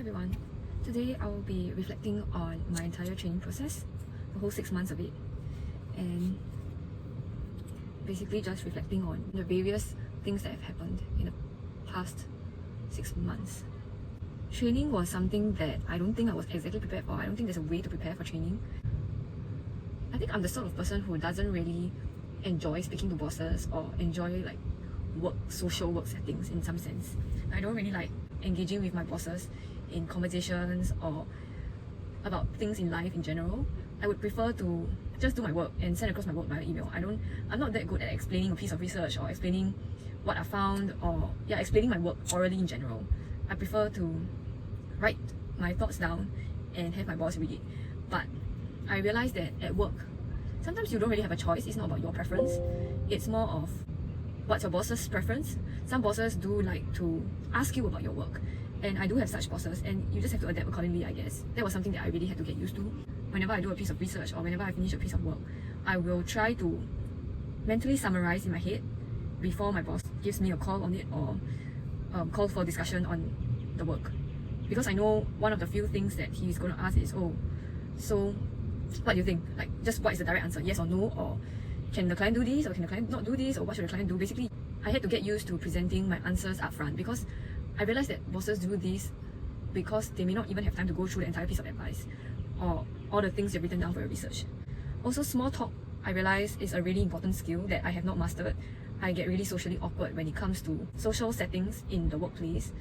everyone. Today I will be reflecting on my entire training process, the whole 6 months of it, and basically just reflecting on the various things that have happened in the past 6 months. Training was something that I don't think I was exactly prepared for. I don't think there's a way to prepare for training. I think I'm the sort of person who doesn't really enjoy speaking to bosses or enjoy like social work settings in some sense. I don't really like engaging with my bosses in conversations or about things in life in general. I would prefer to just do my work and send across my work via email. I'm not that good at explaining a piece of research or explaining what I found or explaining my work orally in general. I prefer to write my thoughts down and have my boss read it. But I realized that at work, sometimes you don't really have a choice. It's not about your preference. It's more of what's your boss's preference. Some bosses do like to ask you about your work, and I do have such bosses, and you just have to adapt accordingly, I guess. That was something that I really had to get used to. Whenever I do a piece of research or whenever I finish a piece of work, I will try to mentally summarize in my head before my boss gives me a call on it or call for discussion on the work. Because I know one of the few things that he's going to ask is, oh, so what do you think? Like, just what is the direct answer? Yes or no? Or can the client do this? Or can the client not do this? Or what should the client do? Basically, I had to get used to presenting my answers up front, because I realized that bosses do this because they may not even have time to go through the entire piece of advice or all the things they've written down for your research. Also, small talk, I realized, is a really important skill that I have not mastered. I get really socially awkward when it comes to social settings in the workplace.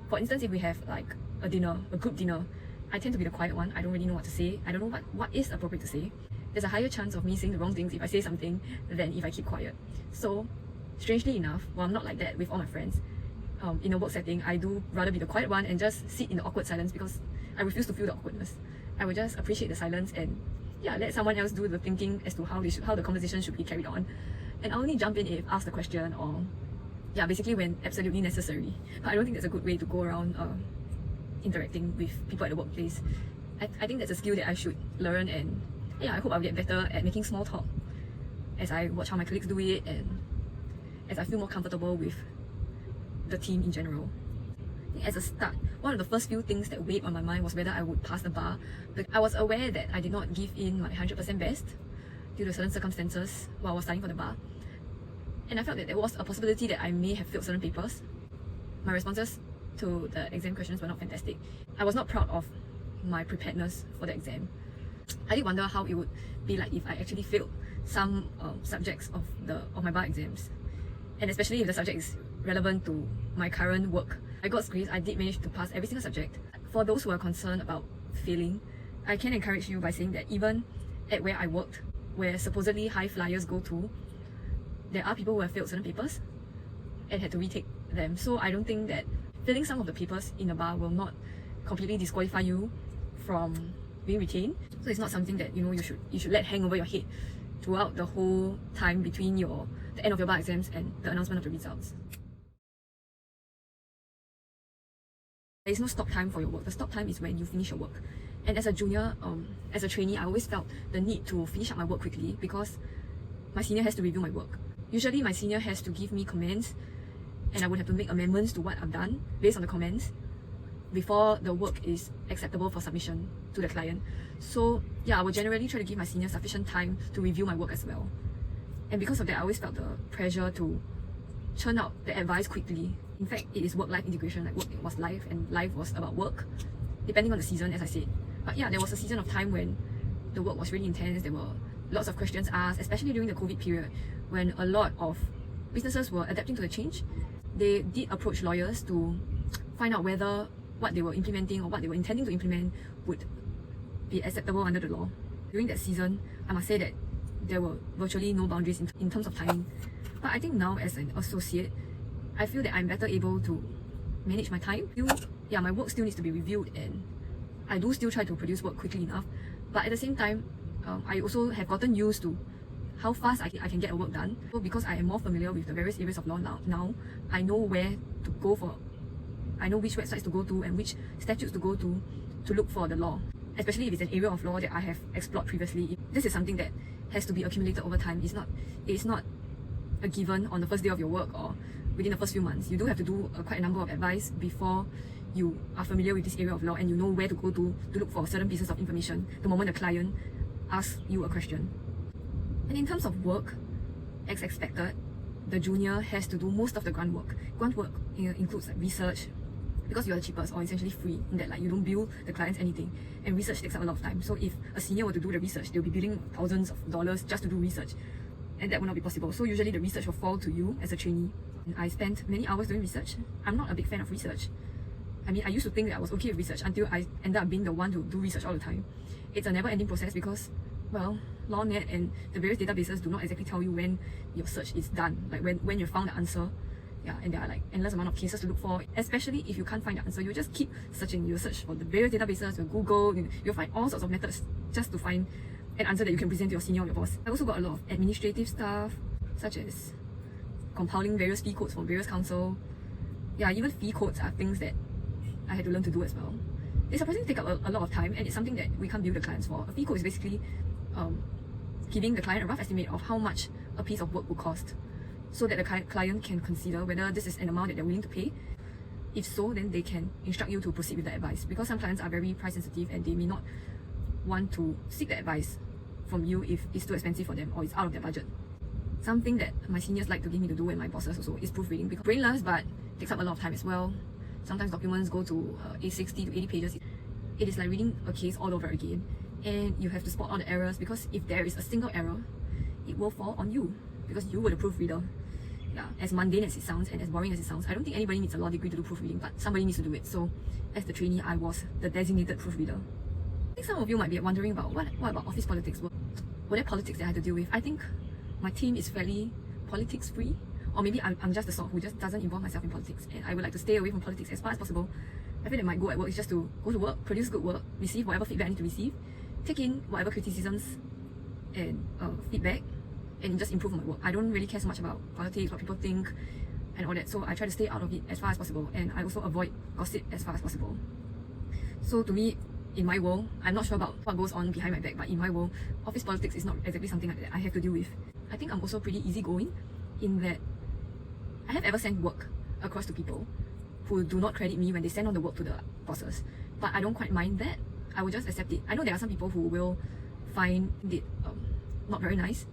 For instance, if we have like a group dinner, I tend to be the quiet one. I don't really know what to say. I don't know what is appropriate to say. There's a higher chance of me saying the wrong things if I say something than if I keep quiet. So, strangely enough, while I'm not like that with all my friends, in a work setting, I do rather be the quiet one and just sit in the awkward silence because I refuse to feel the awkwardness. I would just appreciate the silence and let someone else do the thinking as to how the conversation should be carried on. And I'll only jump in if asked the question or basically when absolutely necessary. But I don't think that's a good way to go around interacting with people at the workplace. I think that's a skill that I should learn, and I hope I'll get better at making small talk as I watch how my colleagues do it and as I feel more comfortable with the team in general. As a start, one of the first few things that weighed on my mind was whether I would pass the bar. But I was aware that I did not give in my 100% best due to certain circumstances while I was studying for the bar. And I felt that there was a possibility that I may have failed certain papers. My responses to the exam questions were not fantastic. I was not proud of my preparedness for the exam. I did wonder how it would be like if I actually failed some subjects of my bar exams, and especially if the subject is relevant to my current work. By God's grace, I did manage to pass every single subject. For those who are concerned about failing, I can encourage you by saying that even at where I worked, where supposedly high flyers go to, there are people who have failed certain papers and had to retake them. So I don't think that failing some of the papers in a bar will not completely disqualify you from being retained. So it's not something that you should let hang over your head throughout the whole time between the end of your bar exams and the announcement of the results. There is no stop time for your work. The stop time is when you finish your work. And as a junior, as a trainee, I always felt the need to finish up my work quickly because my senior has to review my work. Usually my senior has to give me comments, and I would have to make amendments to what I've done based on the comments before the work is acceptable for submission to the client. So I would generally try to give my senior sufficient time to review my work as well. And because of that, I always felt the pressure to churn out the advice quickly. In fact, it is work-life integration. Like, work was life and life was about work, depending on the season, as I said. But there was a season of time when the work was really intense. There were lots of questions asked, especially during the COVID period, when a lot of businesses were adapting to the change. They did approach lawyers to find out whether what they were implementing or what they were intending to implement would be acceptable under the law. During that season, I must say that there were virtually no boundaries in terms of timing. But I think now, as an associate, I feel that I'm better able to manage my time. My work still needs to be reviewed, and I do still try to produce work quickly enough. But at the same time, I also have gotten used to how fast I can get work done. So because I am more familiar with the various areas of law now, I know where to go for. I know which websites to go to and which statutes to go to look for the law. Especially if it's an area of law that I have explored previously. This is something that has to be accumulated over time. It's not a given on the first day of your work or within the first few months. You do have to do quite a number of advice before you are familiar with this area of law and you know where to go to look for certain pieces of information the moment the client asks you a question. And in terms of work, as expected, the junior has to do most of the grunt work. Grunt work includes like research, because you are the cheapest or essentially free in that like you don't bill the clients anything, and research takes up a lot of time. So if a senior were to do the research, they'll be billing thousands of dollars just to do research, and that will not be possible. So usually the research will fall to you as a trainee. And I spent many hours doing research. I'm not a big fan of research. I mean, I used to think that I was okay with research until I ended up being the one to do research all the time. It's a never-ending process because, well, LawNet and the various databases do not exactly tell you when your search is done, like when you found the answer. Yeah, and there are like endless amount of cases to look for. Especially if you can't find the answer, you just keep searching. You search for the various databases, you Google, you'll find all sorts of methods just to find an answer that you can present to your senior or your boss. I also got a lot of administrative stuff, such as compiling various fee codes for various counsel. Yeah, even fee codes are things that I had to learn to do as well. They surprisingly take up a lot of time, and it's something that we can't bill the clients for. A fee code is basically giving the client a rough estimate of how much a piece of work will cost, so that the client can consider whether this is an amount that they're willing to pay. If so, then they can instruct you to proceed with the advice, because some clients are very price sensitive and they may not want to seek the advice from you if it's too expensive for them or it's out of their budget. Something that my seniors like to give me to do and my bosses also is proofreading, because brainless but takes up a lot of time as well. Sometimes documents go to 60 to 80 pages. It is like reading a case all over again, and you have to spot all the errors, because if there is a single error, it will fall on you, because you were the proofreader. Yeah, as mundane as it sounds and as boring as it sounds, I don't think anybody needs a law degree to do proofreading, but somebody needs to do it. So as the trainee, I was the designated proofreader. I think some of you might be wondering about what about office politics? Were there politics that I had to deal with? I think my team is fairly politics free, or maybe I'm just the sort who just doesn't involve myself in politics, and I would like to stay away from politics as far as possible. I feel that my goal at work is just to go to work, produce good work, receive whatever feedback I need to receive, take in whatever criticisms and feedback, and just improve on my work. I don't really care so much about politics, what people think, and all that. So I try to stay out of it as far as possible, and I also avoid gossip as far as possible. So to me, in my world, I'm not sure about what goes on behind my back, but in my world, office politics is not exactly something that I have to deal with. I think I'm also pretty easygoing in that I have ever sent work across to people who do not credit me when they send on the work to the bosses, but I don't quite mind that. I will just accept it. I know there are some people who will find it not very nice,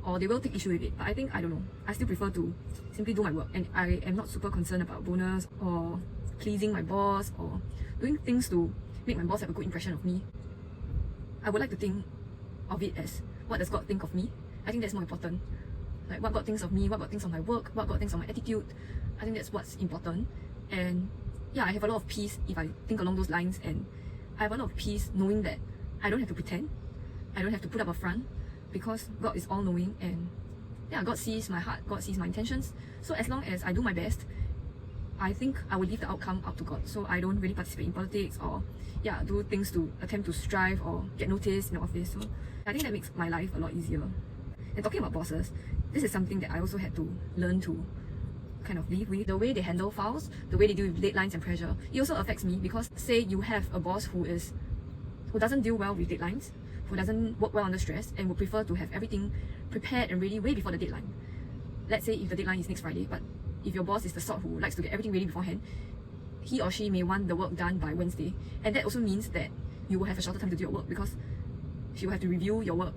or they will take issue with it, but I think, I don't know, I still prefer to simply do my work, and I am not super concerned about bonus or pleasing my boss or doing things to make my boss have a good impression of me. I would like to think of it as, what does God think of me? I think that's more important. Like, what God thinks of me, what God thinks of my work, what God thinks of my attitude. I think that's what's important. And yeah, I have a lot of peace if I think along those lines, and I have a lot of peace knowing that I don't have to pretend, I don't have to put up a front, because God is all-knowing, and yeah, God sees my heart, God sees my intentions. So as long as I do my best, I think I will leave the outcome up to God. So I don't really participate in politics or do things to attempt to strive or get noticed in the office. So I think that makes my life a lot easier. And talking about bosses, this is something that I also had to learn to kind of live with. The way they handle files, the way they deal with deadlines and pressure, it also affects me, because say you have a boss who doesn't deal well with deadlines, who doesn't work well under stress, and would prefer to have everything prepared and ready way before the deadline. Let's say if the deadline is next Friday, but if your boss is the sort who likes to get everything ready beforehand, he or she may want the work done by Wednesday, and that also means that you will have a shorter time to do your work, because she will have to review your work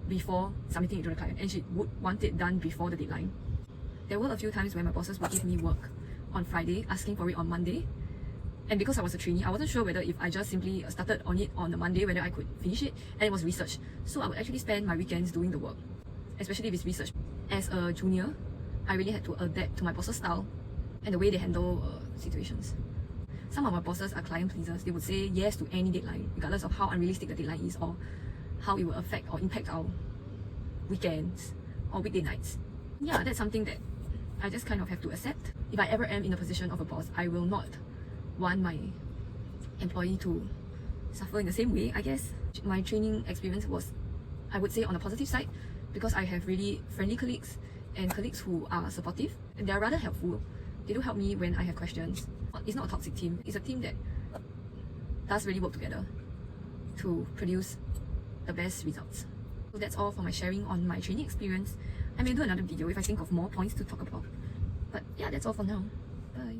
before submitting it to the client, and she would want it done before the deadline. There were a few times when my bosses would give me work on Friday, asking for it on Monday, and because I was a trainee, I wasn't sure whether if I just simply started on it on the Monday, whether I could finish it, and it was research. So I would actually spend my weekends doing the work, especially if it's research. As a junior, I really had to adapt to my boss's style and the way they handle situations. Some of my bosses are client pleasers. They would say yes to any deadline, regardless of how unrealistic the deadline is or how it will affect or impact our weekends or weekday nights. Yeah, that's something that I just kind of have to accept. If I ever am in the position of a boss, I will not want my employee to suffer in the same way, I guess. My training experience was, I would say, on the positive side, because I have really friendly colleagues and colleagues who are supportive, and they are rather helpful. They do help me when I have questions. It's not a toxic team, it's a team that does really work together to produce the best results. So that's all for my sharing on my training experience. I may do another video if I think of more points to talk about. But yeah, that's all for now. Bye.